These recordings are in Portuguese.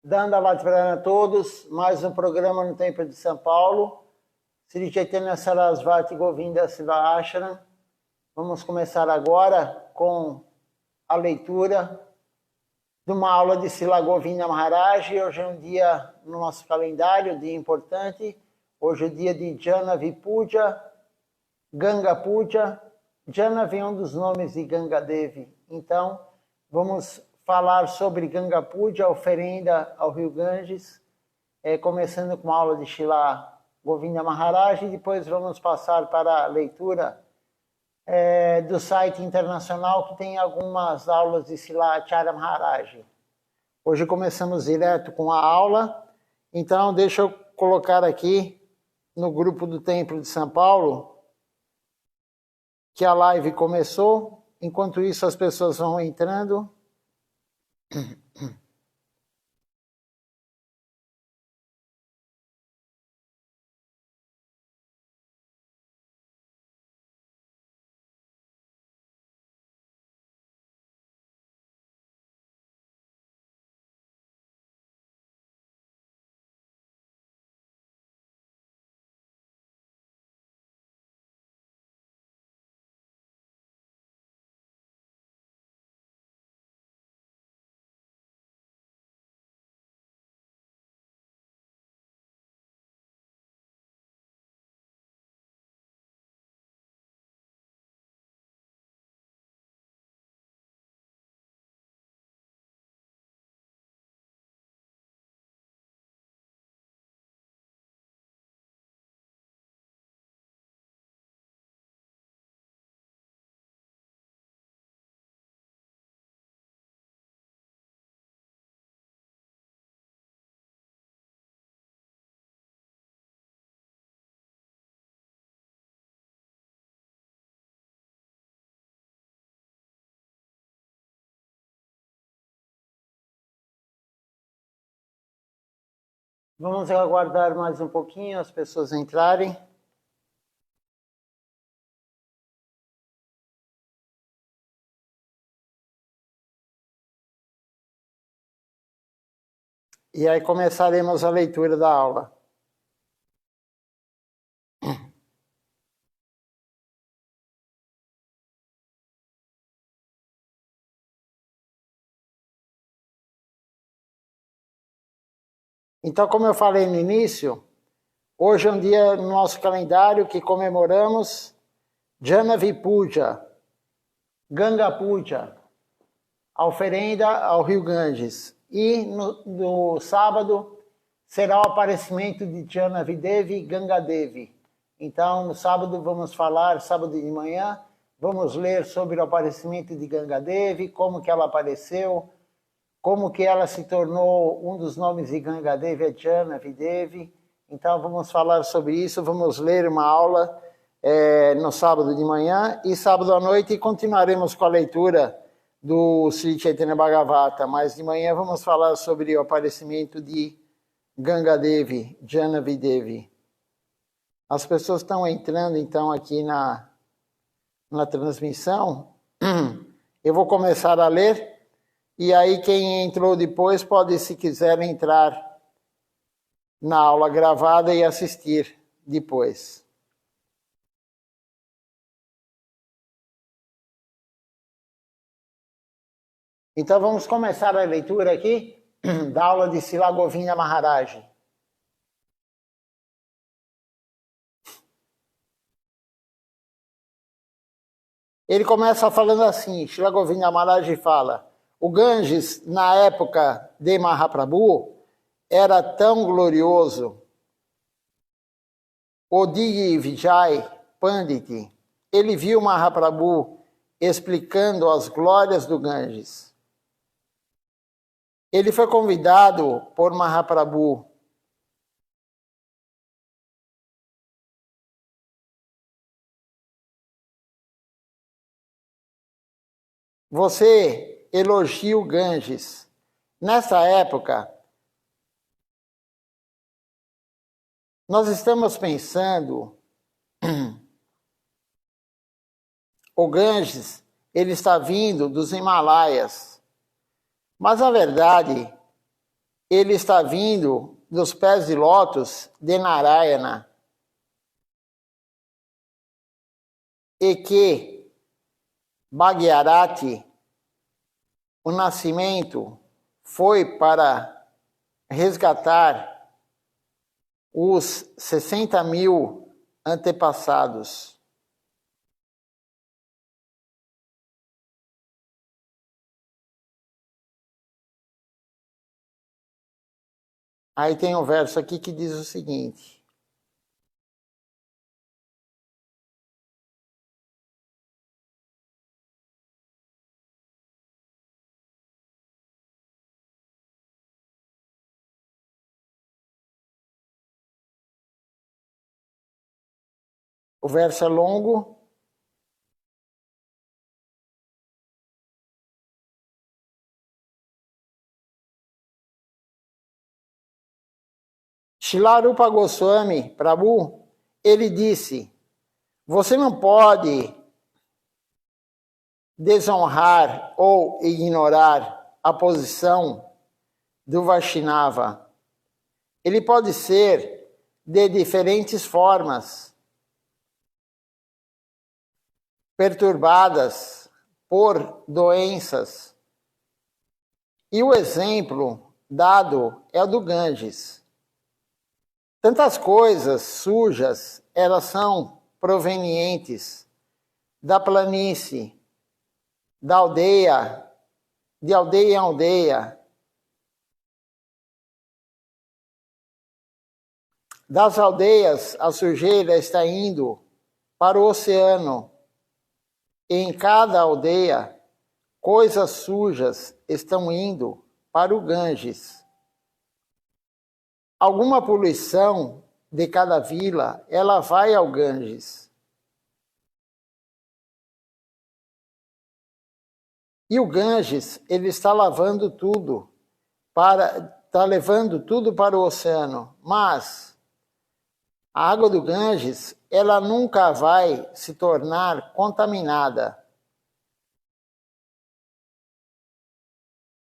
Dandavat a todos, mais um programa no Templo de São Paulo. Sri Chaitanya Sarasvati Govinda Siva Ashram. Vamos começar agora com a leitura de uma aula de Srila Govinda Maharaj. Hoje é um dia no nosso calendário, dia importante. Hoje é dia de Janavi Puja, Ganga Puja. Janavi é um dos nomes de Ganga Devi. Então, vamos falar sobre Ganga Puja, oferenda ao rio Ganges, começando com uma aula de Srila Govinda Maharaj, e depois vamos passar para a leitura do site internacional, que tem algumas aulas de Srila Acharya Maharaj. Hoje começamos direto com a aula, então deixa eu colocar aqui no grupo do Templo de São Paulo que a live começou. Enquanto isso, as pessoas vão entrando. Vamos aguardar mais um pouquinho as pessoas entrarem. E aí começaremos a leitura da aula. Então, como eu falei no início, hoje é um dia no nosso calendário que comemoramos Janavi Puja, Ganga Puja, a oferenda ao rio Ganges. E no sábado será o aparecimento de Janavi Devi e Ganga Devi. Então, no sábado vamos falar, sábado de manhã, vamos ler sobre o aparecimento de Ganga Devi, como que ela apareceu, como que ela se tornou, um dos nomes de Ganga Devi é Janavi Devi. Então vamos falar sobre isso, vamos ler uma aula no sábado de manhã e sábado à noite, e continuaremos com a leitura do Sri Chaitanya Bhagavata, mas de manhã vamos falar sobre o aparecimento de Ganga Devi, Janavi Devi. As pessoas estão entrando então aqui na transmissão. Eu vou começar a ler. E aí quem entrou depois pode, se quiser, entrar na aula gravada e assistir depois. Então vamos começar a leitura aqui da aula de Srila Govinda Maharaj. Ele começa falando assim, Srila Govinda Maharaj fala: o Ganges, na época de Mahaprabhu, era tão glorioso. O Digi Vijay Pandit, ele viu Mahaprabhu explicando as glórias do Ganges. Ele foi convidado por Mahaprabhu você elogia o Ganges. Nessa época, nós estamos pensando, o Ganges, ele está vindo dos Himalaias. Mas a verdade ele está vindo dos pés de lótus de Narayana. E que Bhagirati, o nascimento, foi para resgatar os 60.000 antepassados. Aí tem um verso aqui que diz o seguinte: o verso é longo. Srila Rupa Goswami Prabhu, ele disse: você não pode desonrar ou ignorar a posição do Vaishnava. Ele pode ser de diferentes formas, perturbadas por doenças. E o exemplo dado é o do Ganges. Tantas coisas sujas, elas são provenientes da planície, da aldeia, de aldeia em aldeia, das aldeias a sujeira está indo para o oceano. E em cada aldeia, coisas sujas estão indo para o Ganges. Alguma poluição de cada vila, ela vai ao Ganges. E o Ganges, ele está lavando tudo, está levando tudo para o oceano. Mas a água do Ganges, ela nunca vai se tornar contaminada.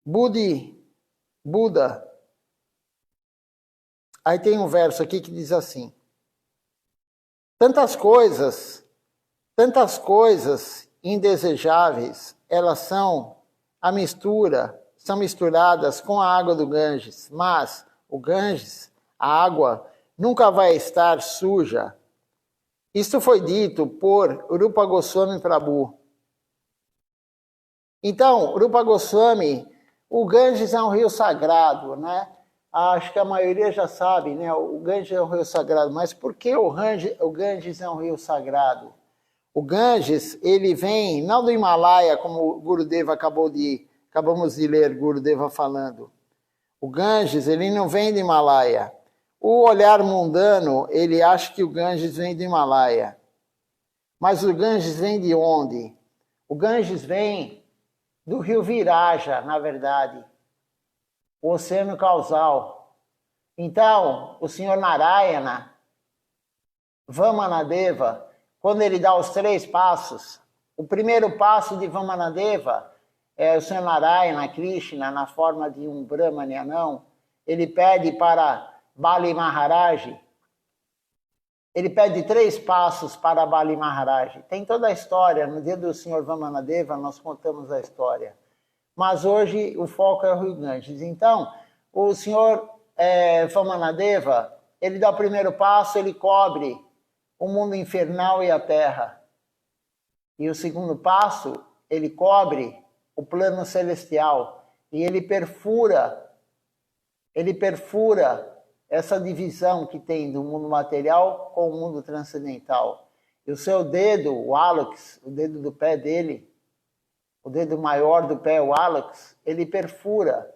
Buda. Aí tem um verso aqui que diz assim: tantas coisas indesejáveis, elas são misturadas com a água do Ganges, mas o Ganges, a água, nunca vai estar suja. Isto foi dito por Rupa Goswami Prabhu. Então, Rupa Goswami, o Ganges é um rio sagrado, né? Acho que a maioria já sabe, né? O Ganges é um rio sagrado, mas por que o Ganges é um rio sagrado? O Ganges, ele vem, não do Himalaia, como o Gurudeva acabamos de ler, Gurudeva falando. O Ganges, ele não vem do Himalaia. O olhar mundano, ele acha que o Ganges vem do Himalaia. Mas o Ganges vem de onde? O Ganges vem do rio Viraja, na verdade. O oceano causal. Então, o senhor Narayana, Vamanadeva, quando ele dá os 3 passos, o primeiro passo de Vamanadeva é o senhor Narayana, Krishna, na forma de um Brahmani anão, ele pede para Bali Maharaj, ele pede 3 passos para Bali Maharaj. Tem toda a história, no dia do senhor Vamanadeva nós contamos a história. Mas hoje o foco é o Rio Ganges. Então, o senhor Vamanadeva, ele dá o primeiro passo, ele cobre o mundo infernal e a terra. E o segundo passo, ele cobre o plano celestial. E ele perfura essa divisão que tem do mundo material com o mundo transcendental. E o seu dedo, o hálux, o dedo do pé dele, o dedo maior do pé, o hálux, ele perfura.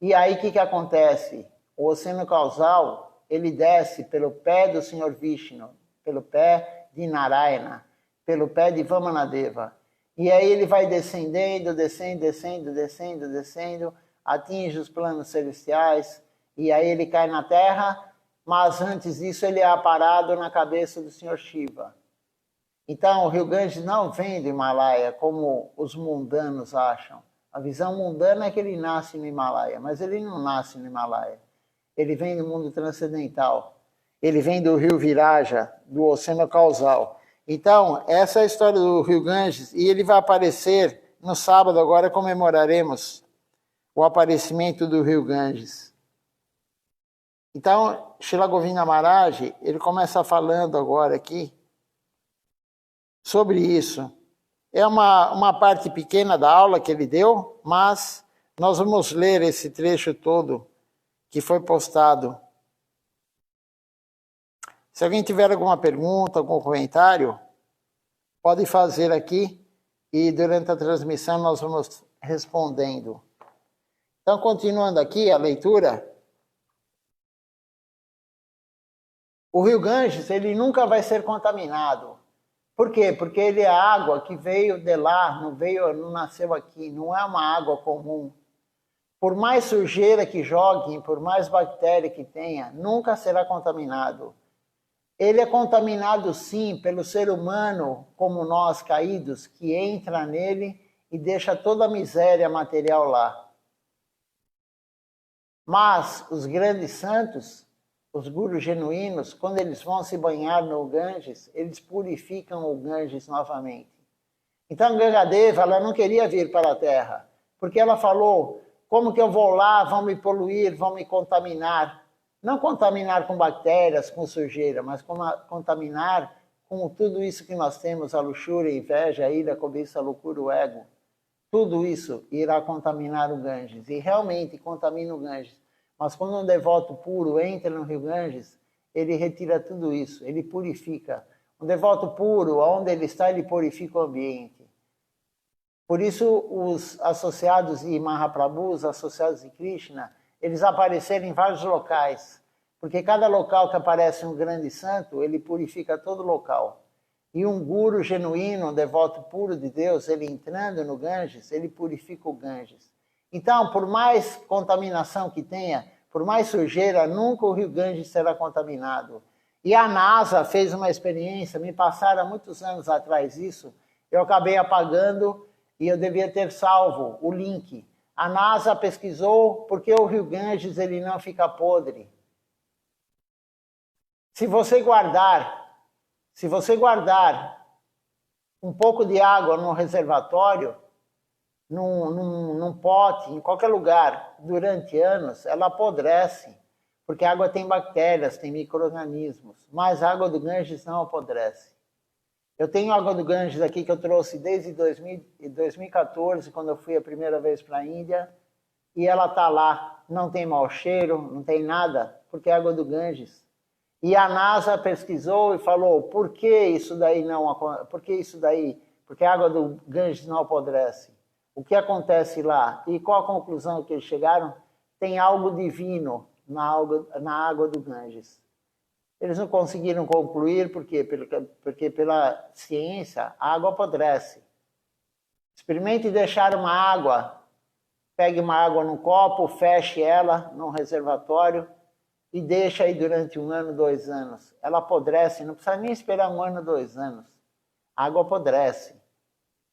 E aí o que acontece? O oceano causal, ele desce pelo pé do Senhor Vishnu, pelo pé de Narayana, pelo pé de Vamanadeva. E aí ele vai descendendo, atinge os planos celestiais, e aí ele cai na terra, mas antes disso ele é aparado na cabeça do Senhor Shiva. Então, o Rio Ganges não vem do Himalaia, como os mundanos acham. A visão mundana é que ele nasce no Himalaia, mas ele não nasce no Himalaia. Ele vem do mundo transcendental. Ele vem do rio Viraja, do Oceano Causal. Então, essa é a história do rio Ganges, e ele vai aparecer no sábado, agora comemoraremos o aparecimento do rio Ganges. Então, Srila Govinda Maharaj, ele começa falando agora aqui sobre isso. É uma parte pequena da aula que ele deu, mas nós vamos ler esse trecho todo que foi postado. Se alguém tiver alguma pergunta, algum comentário, pode fazer aqui e durante a transmissão nós vamos respondendo. Então, continuando aqui a leitura, o rio Ganges, ele nunca vai ser contaminado. Por quê? Porque ele é água que veio de lá, não nasceu aqui, não é uma água comum. Por mais sujeira que joguem, por mais bactéria que tenha, nunca será contaminado. Ele é contaminado sim pelo ser humano, como nós caídos, que entra nele e deixa toda a miséria material lá. Mas os grandes santos, os gurus genuínos, quando eles vão se banhar no Ganges, eles purificam o Ganges novamente. Então Gangadeva, ela não queria vir para a Terra, porque ela falou, como que eu vou lá, vão me poluir, vão me contaminar. Não contaminar com bactérias, com sujeira, mas contaminar com tudo isso que nós temos, a luxúria, a inveja, a ira, a cobiça, a loucura, o ego. Tudo isso irá contaminar o Ganges, e realmente contamina o Ganges. Mas quando um devoto puro entra no rio Ganges, ele retira tudo isso, ele purifica. Um devoto puro, onde ele está, ele purifica o ambiente. Por isso, os associados de Mahaprabhu, os associados de Krishna, eles apareceram em vários locais. Porque cada local que aparece um grande santo, ele purifica todo o local. E um guru genuíno, um devoto puro de Deus, ele entrando no Ganges, ele purifica o Ganges. Então, por mais contaminação que tenha, por mais sujeira, nunca o rio Ganges será contaminado. E a NASA fez uma experiência, me passaram há muitos anos atrás isso, eu acabei apagando e eu devia ter salvo o link. A NASA pesquisou porque o rio Ganges ele não fica podre. Se você guardar um pouco de água no reservatório, num pote, em qualquer lugar, durante anos, ela apodrece, porque a água tem bactérias, tem micro-organismos, mas a água do Ganges não apodrece. Eu tenho água do Ganges aqui que eu trouxe desde 2014, quando eu fui a primeira vez para a Índia, e ela está lá, não tem mau cheiro, não tem nada, porque é água do Ganges. E a NASA pesquisou e falou, por que isso daí não? Por que isso daí? Porque a água do Ganges não apodrece. O que acontece lá? E qual a conclusão que eles chegaram? Tem algo divino na água do Ganges. Eles não conseguiram concluir, por quê? Porque pela ciência, a água apodrece. Experimente deixar uma água, pegue uma água num copo, feche ela num reservatório e deixa aí durante 1 ano, 2 anos. Ela apodrece, não precisa nem esperar 1 ano, 2 anos. A água apodrece.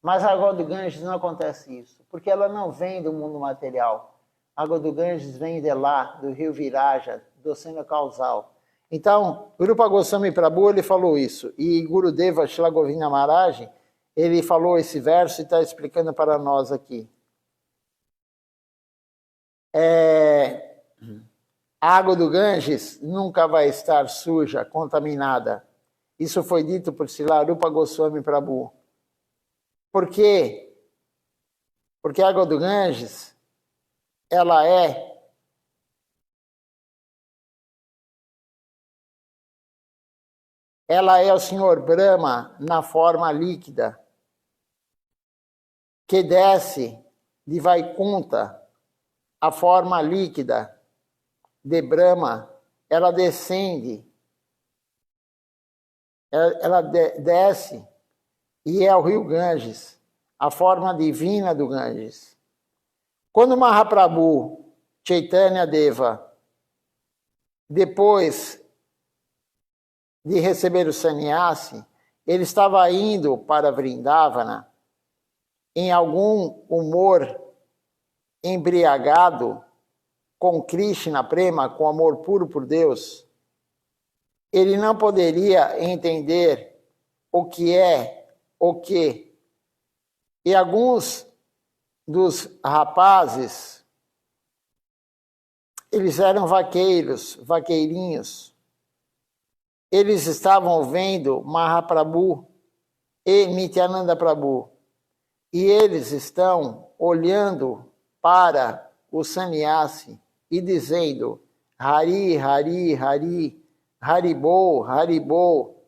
Mas a água do Ganges não acontece isso, porque ela não vem do mundo material. A água do Ganges vem de lá, do rio Viraja, do Oceano Causal. Então, Rupa Goswami Prabhu, ele falou isso. E Gurudeva Srila Govinda Maharaj, ele falou esse verso e está explicando para nós aqui. A água do Ganges nunca vai estar suja, contaminada. Isso foi dito por Srila Rupa Goswami Prabhu. Por quê? Porque a água do Ganges, ela é o Senhor Brahma na forma líquida, que desce de Vaikunta, a forma líquida de Brahma, ela descende, ela desce, e é o rio Ganges, a forma divina do Ganges. Quando Mahaprabhu Chaitanya Deva, depois de receber o sannyasi, ele estava indo para Vrindavana em algum humor embriagado com Krishna Prema, com amor puro por Deus, ele não poderia entender o que é o que. E alguns dos rapazes, eles eram vaqueiros, vaqueirinhos. Eles estavam vendo Mahaprabhu e Nityananda Prabhu. E eles estão olhando para o sannyasi e dizendo Hari, Hari, Hari, Haribol, Haribol.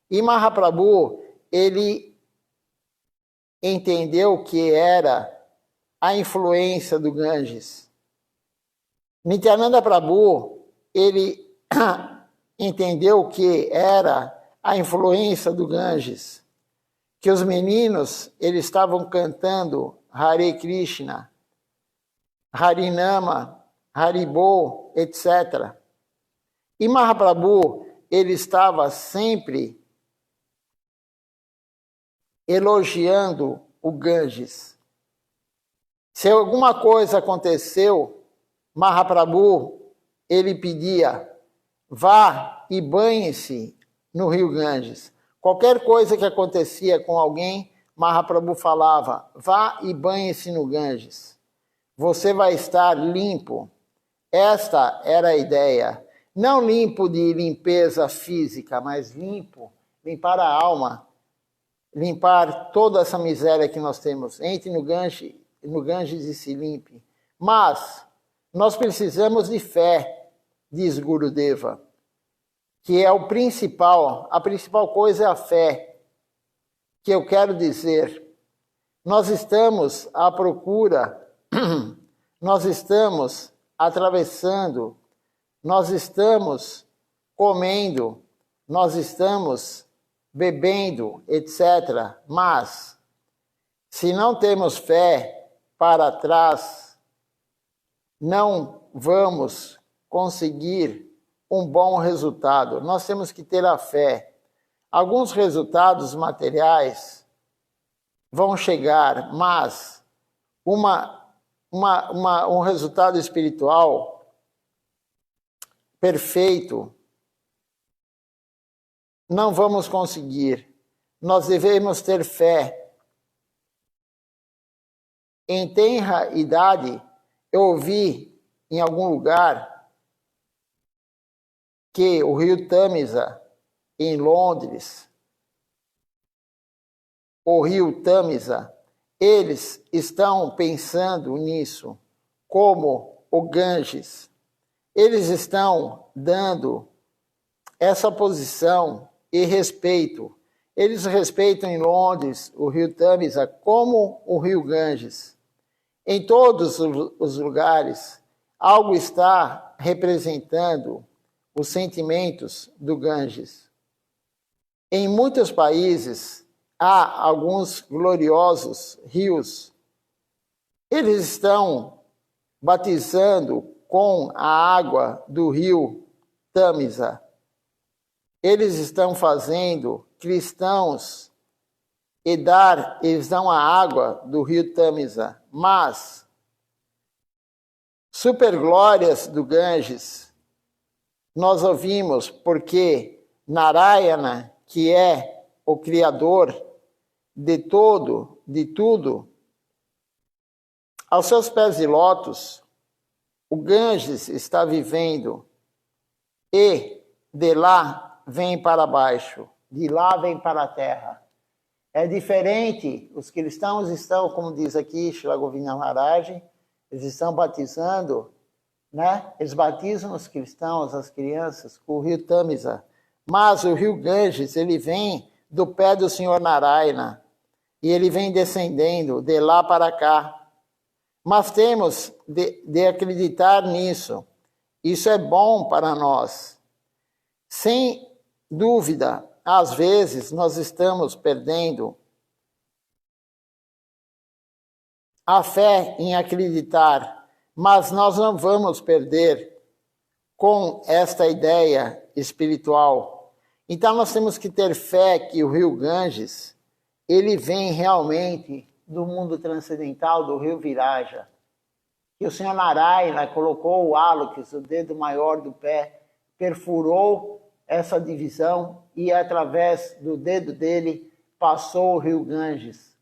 E Mahaprabhu, ele entendeu que era a influência do Ganges. Nityananda Prabhu, ele entendeu que era a influência do Ganges, que os meninos, eles estavam cantando Hare Krishna, Harinama, Haribol, etc. E Mahaprabhu, ele estava sempre elogiando o Ganges. Se alguma coisa aconteceu, Mahaprabhu, ele pedia, vá e banhe-se no rio Ganges. Qualquer coisa que acontecia com alguém, Mahaprabhu falava, vá e banhe-se no Ganges. Você vai estar limpo. Esta era a ideia. Não limpo de limpeza física, mas limpo, limpar a alma, limpar toda essa miséria que nós temos. Entre no Ganges e se limpe. Mas nós precisamos de fé, diz Gurudeva, que é o principal, a principal coisa é a fé, que eu quero dizer. Nós estamos à procura, nós estamos atravessando, nós estamos comendo, nós estamos bebendo, etc. Mas, se não temos fé para trás, não vamos conseguir um bom resultado. Nós temos que ter a fé. Alguns resultados materiais vão chegar, mas um resultado espiritual perfeito não vamos conseguir. Nós devemos ter fé. Em tenra idade, eu ouvi em algum lugar que o rio Tâmisa, em Londres, o rio Tâmisa, eles estão pensando nisso, como o Ganges. Eles estão dando essa posição e respeito. Eles respeitam em Londres o rio Tâmisa como o rio Ganges. Em todos os lugares, algo está representando os sentimentos do Ganges. Em muitos países, há alguns gloriosos rios. Eles estão batizando com a água do rio Tâmisa. Eles estão fazendo cristãos eles dão a água do rio Tâmisa. Mas, superglórias do Ganges, nós ouvimos porque Narayana, que é o Criador de tudo, aos seus pés de lótus, o Ganges está vivendo e de lá vem para baixo, de lá vem para a terra. É diferente, os cristãos estão, como diz aqui Srila Govinda Maharaj, eles estão batizando, né? Eles batizam os cristãos, as crianças, com o rio Tâmisa. Mas o rio Ganges, ele vem do pé do Senhor Narayana. E ele vem descendendo de lá para cá. Mas temos de acreditar nisso. Isso é bom para nós. Sem dúvida, às vezes nós estamos perdendo a fé em acreditar. Mas nós não vamos perder com esta ideia espiritual. Então nós temos que ter fé que o rio Ganges, ele vem realmente do mundo transcendental, do rio Viraja. que o Senhor Narayana colocou o hálux, o dedo maior do pé, perfurou essa divisão e através do dedo dele passou o rio Ganges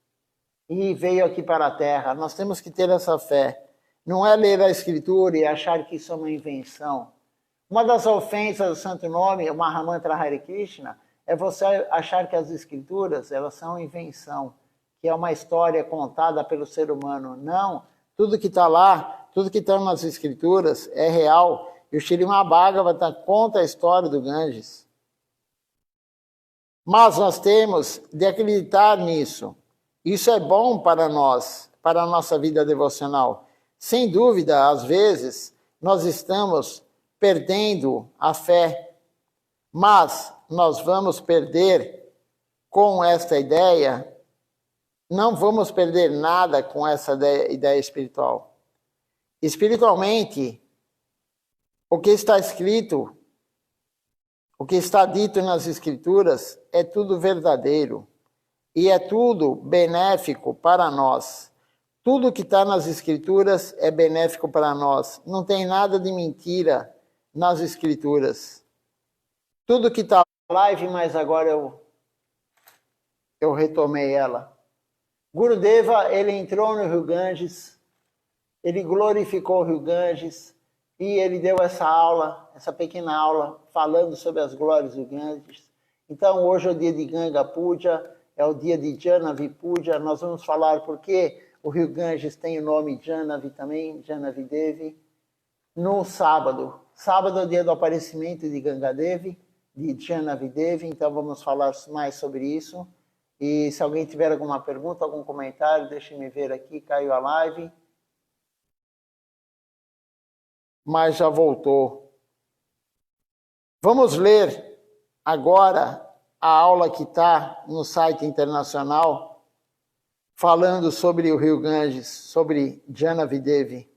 e veio aqui para a Terra. Nós temos que ter essa fé. Não é ler a Escritura e achar que isso é uma invenção. Uma das ofensas do Santo Nome, o Mahamantra Hare Krishna, é você achar que as Escrituras elas são invenção, que é uma história contada pelo ser humano. Não, tudo que está lá, tudo que está nas Escrituras é real. E o Śrīmad Bhagavatam conta a história do Ganges. Mas nós temos de acreditar nisso. Isso é bom para nós, para a nossa vida devocional. Sem dúvida, às vezes, nós estamos perdendo a fé, mas nós vamos perder com esta ideia, não vamos perder nada com essa ideia espiritual. Espiritualmente, o que está escrito, o que está dito nas Escrituras é tudo verdadeiro e é tudo benéfico para nós. Tudo que está nas Escrituras é benéfico para nós. Não tem nada de mentira nas Escrituras. Tudo que está na live, mas agora eu retomei ela. Gurudeva, ele entrou no Rio Ganges, ele glorificou o Rio Ganges e ele deu essa aula, essa pequena aula, falando sobre as glórias do Ganges. Então, hoje é o dia de Ganga Puja, é o dia de Janavi Puja. Nós vamos falar por que o Rio Ganges tem o nome Janavi também, Janavi Devi, no sábado. Sábado é o dia do aparecimento de Ganga Devi, de Janavi Devi, então vamos falar mais sobre isso. E se alguém tiver alguma pergunta, algum comentário, deixe-me ver aqui, caiu a live. Mas já voltou. Vamos ler agora a aula que está no site internacional, falando sobre o Rio Ganges, sobre Janavi Devi.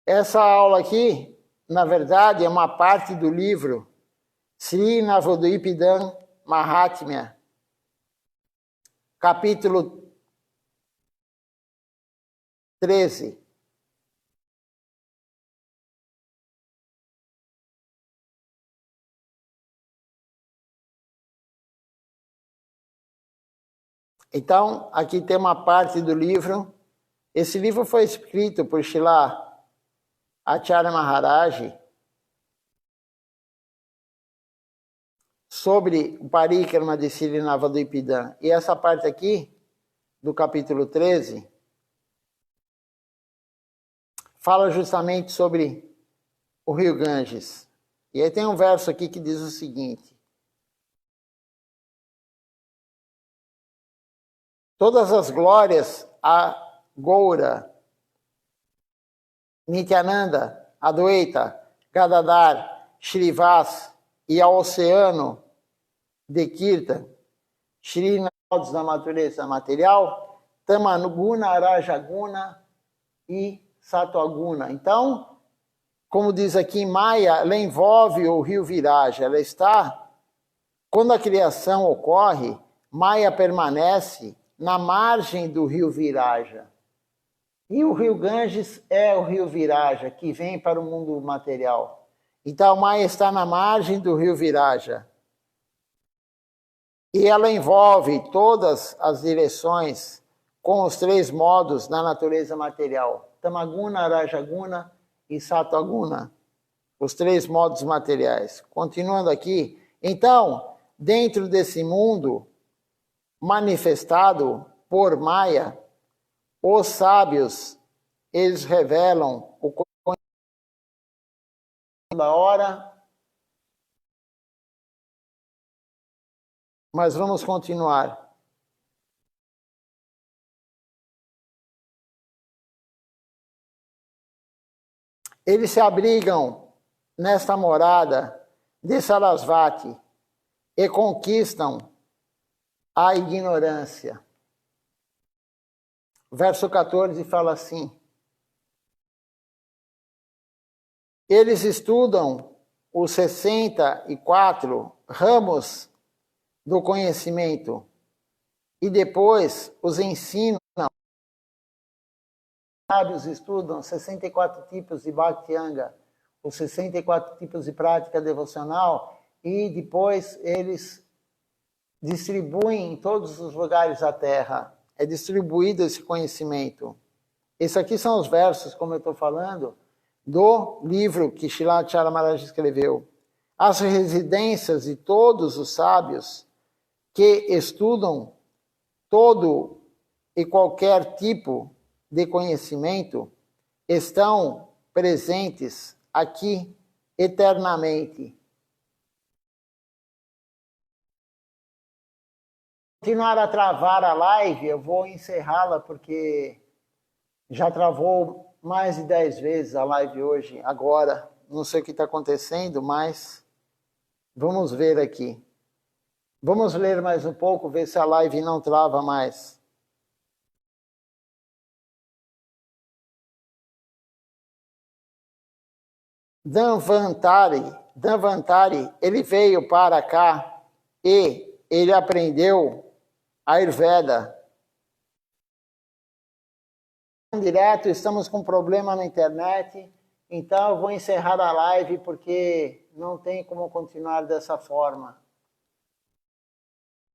Essa aula aqui, na verdade, é uma parte do livro Sri Navadvipam Mahatmya, capítulo 13. Então, aqui tem uma parte do livro. Esse livro foi escrito por Srila Acharya Maharaj sobre o Parikrama de Sri Navadvipam. E essa parte aqui, do capítulo 13, fala justamente sobre o Rio Ganges. E aí tem um verso aqui que diz o seguinte: todas as glórias a Goura, Nityananda, Adwaita, Gadadhar, Shrivas e ao oceano de Kirtan, Shri da natureza material, Tamaguna, Rajaguna e Sattvaguna. Então, como diz aqui, Maya, ela envolve o rio Viraja. Ela está, quando a criação ocorre, Maya permanece na margem do rio Viraja. E o rio Ganges é o rio Viraja, que vem para o mundo material. Então, Maya está na margem do rio Viraja. E ela envolve todas as direções com os três modos da natureza material. Tamaguna, Rajaguna e Sattvaguna. Os três modos materiais. Continuando aqui. Então, dentro desse mundo manifestado por Maya, os sábios, eles revelam o conhecimento da hora. Mas vamos continuar. Eles se abrigam nesta morada de Sarasvati e conquistam a ignorância. Verso 14 fala assim: eles estudam os 64 ramos do conhecimento e depois os ensinam. Os sábios estudam 64 tipos de Bhakti-anga, os 64 tipos de prática devocional, e depois eles distribuem em todos os lugares da Terra. É distribuído esse conhecimento. Esses aqui são os versos, como eu estou falando, do livro que Srila Maharaj escreveu. As residências de todos os sábios que estudam todo e qualquer tipo de conhecimento estão presentes aqui eternamente. Continuar a travar a live, eu vou encerrá-la porque já travou mais de 10 vezes a live hoje, agora. Não sei o que está acontecendo, mas vamos ver aqui. Vamos ler mais um pouco, ver se a live não trava mais. Dhanvantari, ele veio para cá e ele aprendeu Ayurveda. Direto, estamos com problema na internet, então eu vou encerrar a live porque não tem como continuar dessa forma.